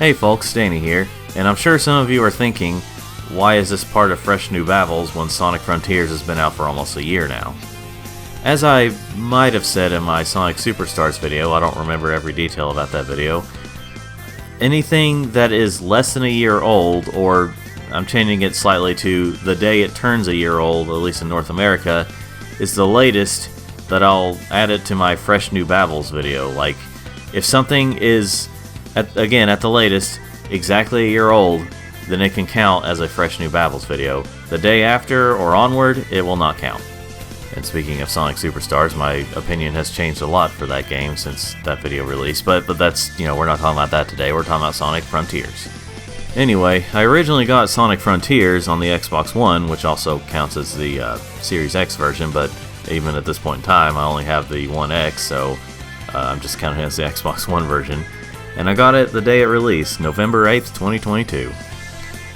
Hey folks, Danny here, and I'm sure some of you are thinking, why is this part of Fresh New Babbles when Sonic Frontiers has been out for almost a year now? As I might have said in my Sonic Superstars video, I don't remember every detail about that video, anything that is less than a year old, or I'm changing it slightly to the day it turns a year old, at least in North America, is the latest that I'll add it to my Fresh New Babbles video. Like, if something is, at the latest, exactly a year old, then it can count as a Fresh New Babbles video. The day after or onward, it will not count. And speaking of Sonic Superstars, my opinion has changed a lot for that game since that video released, but that's, we're not talking about that today, we're talking about Sonic Frontiers. Anyway, I originally got Sonic Frontiers on the Xbox One, which also counts as the Series X version, but even at this point in time, I only have the One X, so I'm just counting it as the Xbox One version. And I got it the day it released, November 8th, 2022.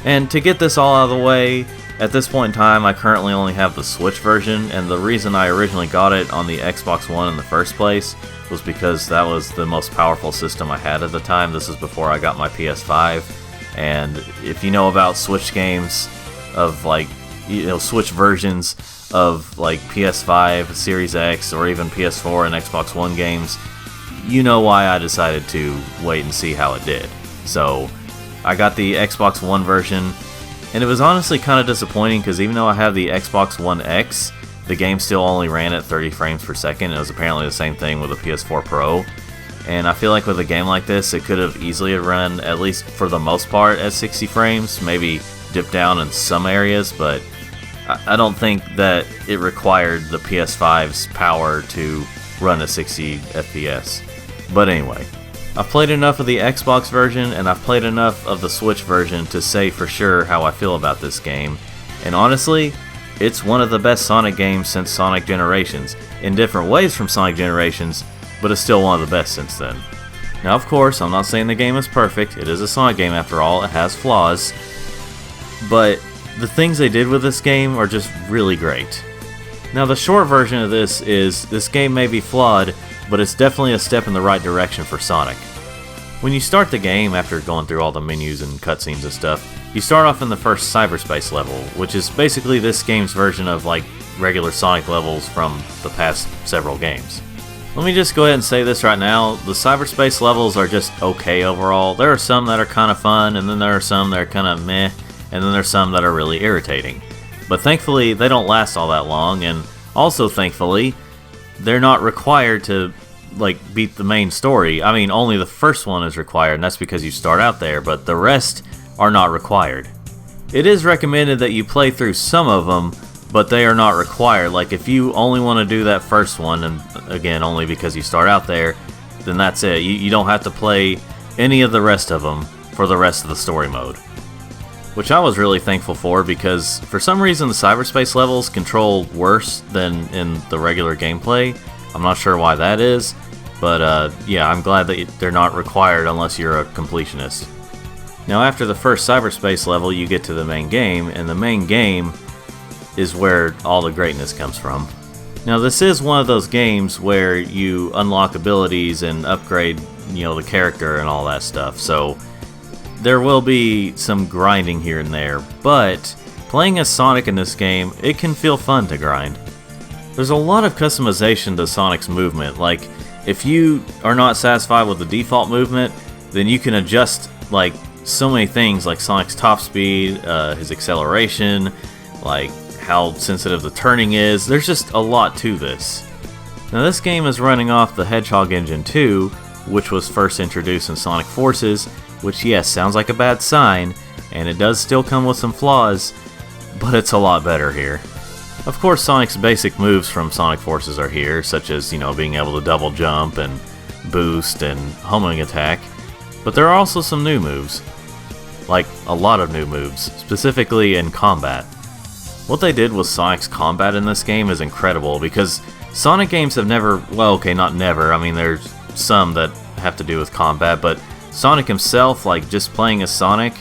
And to get this all out of the way, at this point in time, I currently only have the Switch version, and the reason I originally got it on the Xbox One in the first place was because that was the most powerful system I had at the time. This is before I got my PS5, and if you know about Switch games of Switch versions of like PS5, Series X, or even PS4 and Xbox One games, you know why I decided to wait and see how it did. So I got the Xbox One version, and it was honestly kind of disappointing because even though I have the Xbox One X, the game still only ran at 30 frames per second. It was apparently the same thing with the PS4 Pro, and I feel like with a game like this, it could have easily run, at least for the most part, at 60 frames, maybe dipped down in some areas, but I don't think that it required the PS5's power to run at 60 FPS. But anyway, I've played enough of the Xbox version and I've played enough of the Switch version to say for sure how I feel about this game. And honestly, it's one of the best Sonic games since Sonic Generations, in different ways from Sonic Generations, but it's still one of the best since then. Now of course, I'm not saying the game is perfect, it is a Sonic game after all, it has flaws, but the things they did with this game are just really great. Now the short version of this is, this game may be flawed, but it's definitely a step in the right direction for Sonic. When you start the game, after going through all the menus and cutscenes and stuff, you start off in the first cyberspace level, which is basically this game's version of like regular Sonic levels from the past several games. Let me just go ahead and say this right now, the cyberspace levels are just okay overall. There are some that are kind of fun, and then there are some that are kind of meh, and then there's some that are really irritating. But thankfully, they don't last all that long, and also thankfully, they're not required to beat the main story. I mean, only the first one is required, and that's because you start out there, but the rest are not required. It is recommended that you play through some of them, but they are not required. Like, if you only want to do that first one, and again, only because you start out there, then that's it. You don't have to play any of the rest of them for the rest of the story mode. Which I was really thankful for, because for some reason the cyberspace levels control worse than in the regular gameplay. I'm not sure why that is, but yeah, I'm glad that they're not required unless you're a completionist. Now after the first cyberspace level, you get to the main game, and the main game is where all the greatness comes from. Now this is one of those games where you unlock abilities and upgrade, the character and all that stuff, so there will be some grinding here and there, but playing as Sonic in this game, it can feel fun to grind. There's a lot of customization to Sonic's movement. Like, if you are not satisfied with the default movement, then you can adjust so many things, like Sonic's top speed, his acceleration, like how sensitive the turning is. There's just a lot to this. Now this game is running off the Hedgehog Engine 2, which was first introduced in Sonic Forces, which, yes, sounds like a bad sign, and it does still come with some flaws, but it's a lot better here. Of course, Sonic's basic moves from Sonic Forces are here, such as, being able to double jump and boost and homing attack, but there are also some new moves. Like, a lot of new moves, specifically in combat. What they did with Sonic's combat in this game is incredible, because Sonic games have never, well, okay, not never, I mean, there's some that have to do with combat, but Sonic himself, just playing as Sonic,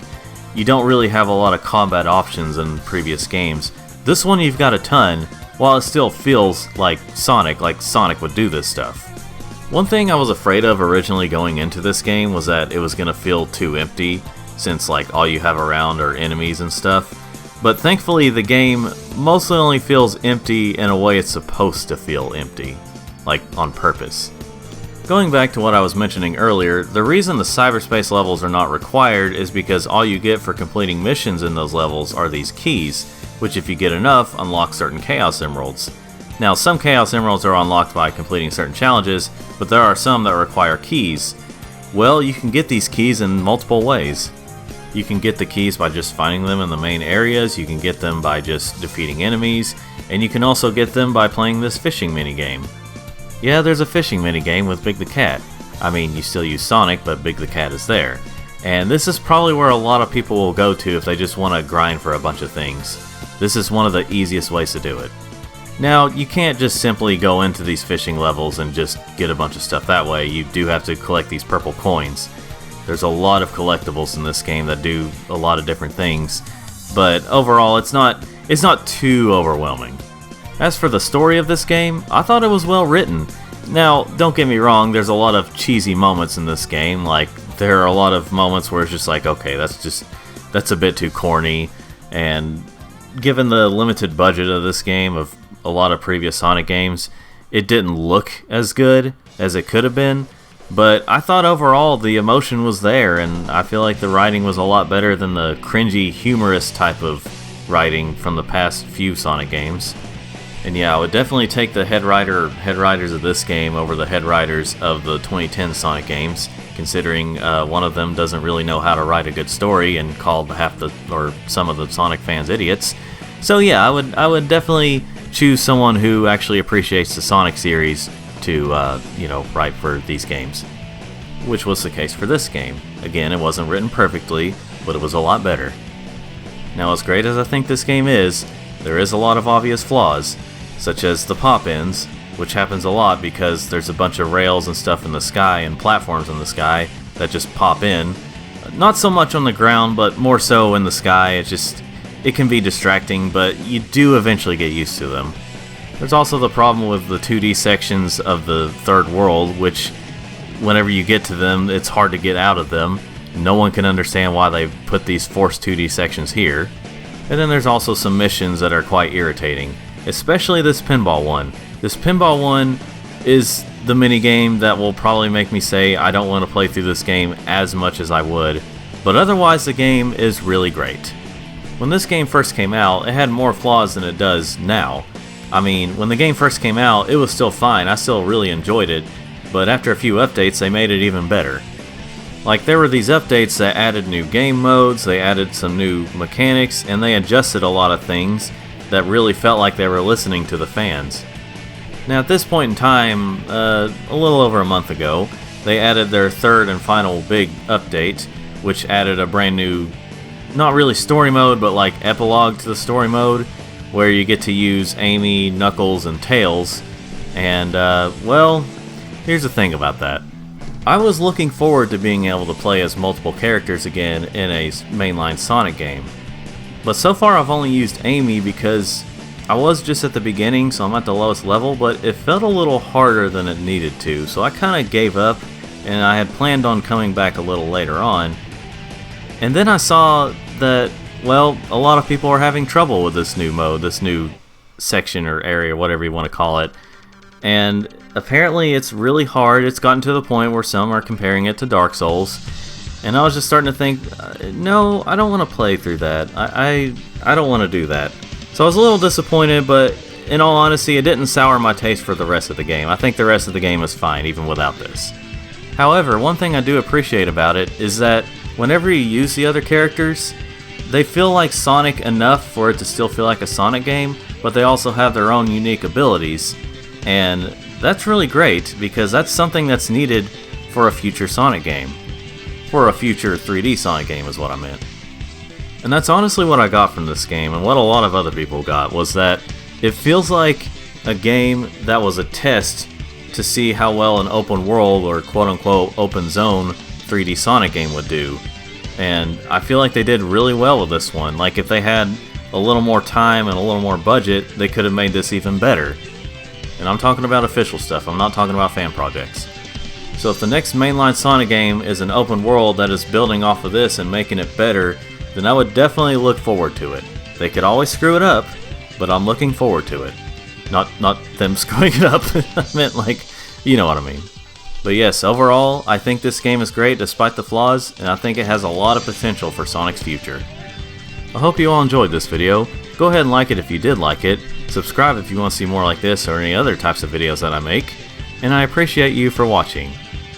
you don't really have a lot of combat options in previous games. This one you've got a ton, while it still feels like Sonic would do this stuff. One thing I was afraid of originally going into this game was that it was going to feel too empty, since like all you have around are enemies and stuff. But thankfully the game mostly only feels empty in a way it's supposed to feel empty, like on purpose. Going back to what I was mentioning earlier, the reason the cyberspace levels are not required is because all you get for completing missions in those levels are these keys, which if you get enough, unlock certain Chaos Emeralds. Now, some Chaos Emeralds are unlocked by completing certain challenges, but there are some that require keys. Well, you can get these keys in multiple ways. You can get the keys by just finding them in the main areas, you can get them by just defeating enemies, and you can also get them by playing this fishing minigame. Yeah, there's a fishing minigame with Big the Cat. I mean, you still use Sonic, but Big the Cat is there. And this is probably where a lot of people will go to if they just want to grind for a bunch of things. This is one of the easiest ways to do it. Now, you can't just simply go into these fishing levels and just get a bunch of stuff that way. You do have to collect these purple coins. There's a lot of collectibles in this game that do a lot of different things, but overall it's not too overwhelming. As for the story of this game, I thought it was well written. Now, don't get me wrong, there's a lot of cheesy moments in this game, like there are a lot of moments where it's just like, okay, that's a bit too corny, and given the limited budget of this game, of a lot of previous Sonic games, it didn't look as good as it could have been, but I thought overall the emotion was there, and I feel like the writing was a lot better than the cringy, humorous type of writing from the past few Sonic games. And yeah, I would definitely take the head writers of this game over the head writers of the 2010 Sonic games, considering one of them doesn't really know how to write a good story and called some of the Sonic fans idiots. So yeah, I would definitely choose someone who actually appreciates the Sonic series to write for these games, which was the case for this game. Again, it wasn't written perfectly, but it was a lot better. Now, as great as I think this game is, there is a lot of obvious flaws, such as the pop-ins, which happens a lot because there's a bunch of rails and stuff in the sky and platforms in the sky that just pop in. Not so much on the ground, but more so in the sky. It can be distracting, but you do eventually get used to them. There's also the problem with the 2D sections of the third world, which whenever you get to them, it's hard to get out of them. No one can understand why they put these forced 2D sections here. And then there's also some missions that are quite irritating, especially this pinball one. This pinball one is the minigame that will probably make me say I don't want to play through this game as much as I would, but otherwise the game is really great. When this game first came out, it had more flaws than it does now. I mean, when the game first came out, it was still fine, I still really enjoyed it, but after a few updates they made it even better. Like, there were these updates that added new game modes, they added some new mechanics, and they adjusted a lot of things that really felt like they were listening to the fans. Now, at this point in time, a little over a month ago, they added their third and final big update, which added a brand new, not really story mode, but like epilogue to the story mode, where you get to use Amy, Knuckles, and Tails. And, well, here's the thing about that. I was looking forward to being able to play as multiple characters again in a mainline Sonic game. But so far I've only used Amy because I was just at the beginning, so I'm at the lowest level, but it felt a little harder than it needed to, so I kind of gave up, and I had planned on coming back a little later on. And then I saw that, well, a lot of people are having trouble with this new mode, this new section or area, whatever you want to call it. And apparently it's really hard. It's gotten to the point where some are comparing it to Dark Souls. And I was just starting to think, no, I don't want to play through that. I don't want to do that. So I was a little disappointed, but in all honesty, it didn't sour my taste for the rest of the game. I think the rest of the game is fine, even without this. However, one thing I do appreciate about it is that whenever you use the other characters, they feel like Sonic enough for it to still feel like a Sonic game, but they also have their own unique abilities. And that's really great, because that's something that's needed for a future Sonic game. For a future 3D Sonic game is what I meant. And that's honestly what I got from this game, and what a lot of other people got, was that it feels like a game that was a test to see how well an open world or quote-unquote open zone 3D Sonic game would do. And I feel like they did really well with this one. Like, if they had a little more time and a little more budget, they could have made this even better. And I'm talking about official stuff, I'm not talking about fan projects. So if the next mainline Sonic game is an open world that is building off of this and making it better, then I would definitely look forward to it. They could always screw it up, but I'm looking forward to it. Not them screwing it up. I meant like, you know what I mean. But yes, overall, I think this game is great despite the flaws, and I think it has a lot of potential for Sonic's future. I hope you all enjoyed this video. Go ahead and like it if you did like it. Subscribe if you want to see more like this or any other types of videos that I make. And I appreciate you for watching.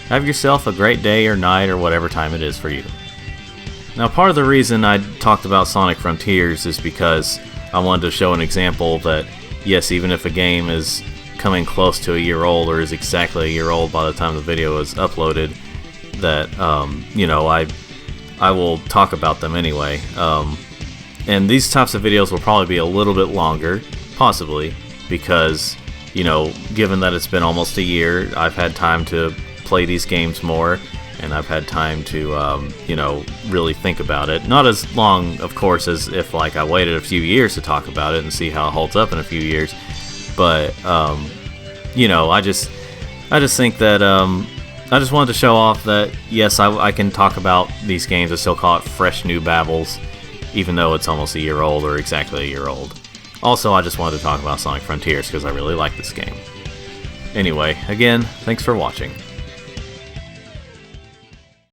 Have yourself a great day or night or whatever time it is for you. Now, part of the reason I talked about Sonic Frontiers is because I wanted to show an example that, yes, even if a game is coming close to a year old or is exactly a year old by the time the video is uploaded, that, you know, I will talk about them anyway. And these types of videos will probably be a little bit longer, possibly, because, you know, given that it's been almost a year, I've had time to play these games more, and I've had time to, you know, really think about it. Not as long, of course, as if, like, I waited a few years to talk about it and see how it holds up in a few years, but, you know, I just think that, I just wanted to show off that, yes, I can talk about these games and still call it fresh new Babbles, even though it's almost a year old or exactly a year old. Also, I just wanted to talk about Sonic Frontiers because I really like this game. Anyway, again, thanks for watching.